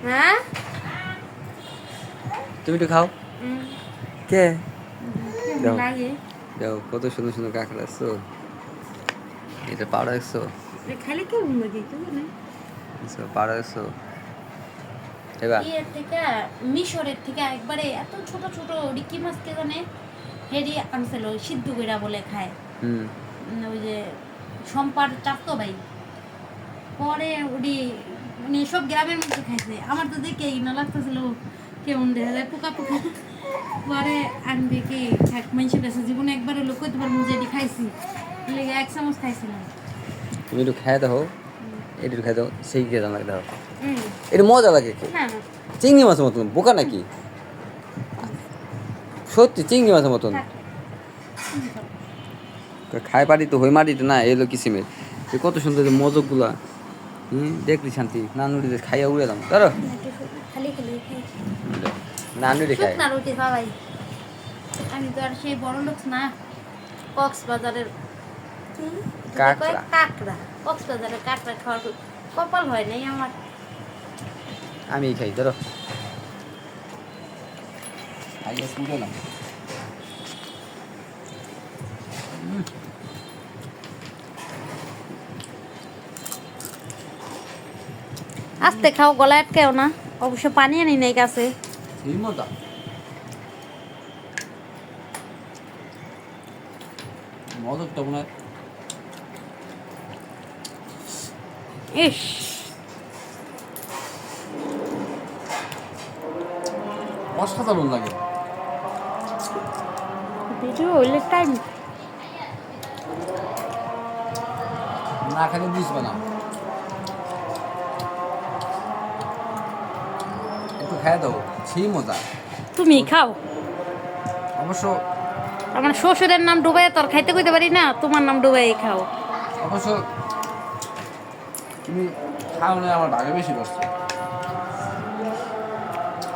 হ্যাঁ তুমি একটু খাও। কে দাও লাগে দাও, কত সুন্দর সুন্দর কাঁকড়া আসছো। এটা পাড়া আসছো, খালি কেমন লাগে পাড়া আসছো এবার। ইয়ের থেকে মিশরের থেকে একবারে এত ছোট ছোট রিকি মাছ কে জানে হেরি আনছিল সিদ্ধ কইরা বলে খায়। ওই যে সম্পার চাপতো ভাই পরে ওডি মানে সব গ্রামের মধ্যে খাইছে। আমার তো দেখে না লাগতেছিল কেমন দেখা যায় পোকা পোকা। পরে আমি দেখি এক মানুষের কাছে জীবনে একবার হলো কইতে পারবো যে এটি খাইছি লেগে 1 চামচ খাইছিলাম। তুমি একটু খাই দাও, একটু খাই দাও, সেই কে জানা দাও, এটা মজা লাগে। না চিংড়ি মাছের মতন, বোকা নাকি? সত্যি চিংড়ি মাছের মতন খাই পারি তো, হই মাটি তো না এলো কিসিমের। কত সুন্দর যে মজকগুলা, দেখলি শান্তি। নানুড়িতে খাইয়া উড়ে দাম ধরো, খালি খালি খাই নানুড়ি খায়। শুকনা রুটি খাওয়াই। আমি তো আর সেই বড় লোক না। কক্সবাজারের কাঁকড়া কাঁকড়া, কক্সবাজারের কাঁকড়া খাওয়ার কপাল হয় নাই আমার। আমি খাই ধরো, আগে উড়ে দাম। আস্তে খাও, গলায় আটকেও না। অবশ্য পানি আনি নাই কাছে। মজা মজা মনে হয়। ইস অসাধারণ লাগে। ভিডিও হইলে টাইম না খেলে বুঝবে না। একটু খেয়ে দাও, সেই মজা। তুমি খাও। অবশ্য আমার শ্বশুরের নাম ডুবাই তোর খাইতে কইতে পারি না, তোমার নাম ডুবাই খাও। অবশ্য তুমি খাও না, আমার ভাগে বেশি বসছে।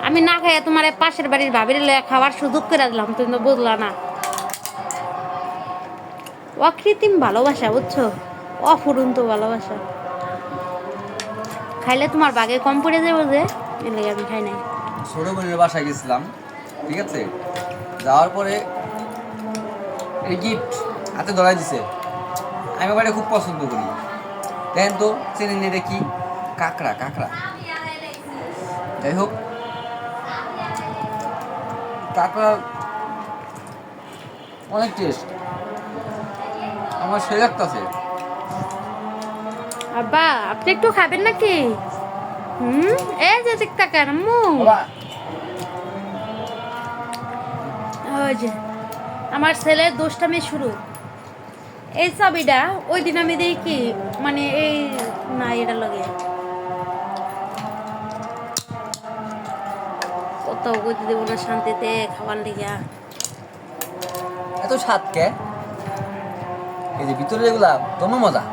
আমি না খাইয়া তোমার পাশের বাড়ির ভাবির লইয়া খাওয়ার সুযোগ করে দিলাম, তুমি তো বুঝলা না। অকৃত্রিম ভালোবাসা বুঝছো, অফুরন্ত ভালোবাসা। খাইলে তোমার বাগে কম পড়ে যাবে যে, এর লাগে আমি খাই নাই। ছোট বোনের বাসায় গেছিলাম, ঠিক আছে, যাওয়ার পরে এই গিফট হাতে ধরাই দিছে। আমি বাড়ি খুব পছন্দ করি, দেখেন তো চেনেন এটা কি? কাঁকড়া। কাঁকড়া যাই হোক, কাঁকড়ার অনেক টেস্ট, আমার সে লাগতেছে। আব্বা আপনি একটু খাবেন নাকি? এই যে দেখতে কেন ওই যে আমার ছেলের দোষটামি শুরু। এই চাবিটা ওই দিন আমি দেখি মানে এই না এটা লাগে কোথাও কইতে দেবো না শান্তিতে খাবার লিগা। এত স্বাদ কে? এই যে ভিতরে এগুলা দমে মজা।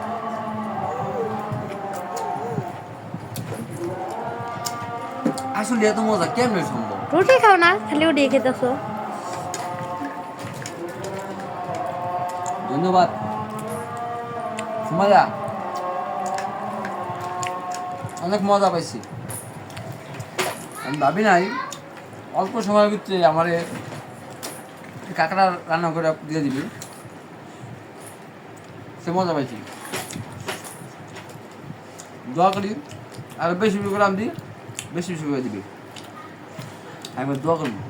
আসলে এত মজা কেমনে সম্ভব? রুটি খাও না, খালি ওটি খেতেছো। ধন্যবাদ সুমাইয়া, অনেক মজা পাইছি। আমি ভাবি নাই অল্প সময়ের ভিতরে আমার কাঁকড়া রান্না করে দিয়ে দিবি, সে মজা পাইছি। দোয়া করি আর বেশি বেশি করে আমি বেশি বেশি করে দিবি, আমি দোয়া করবি।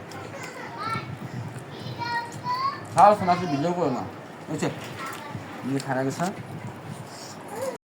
খাওয়ার সময় ভিডিও করে না বুঝছে, খানা গেছে।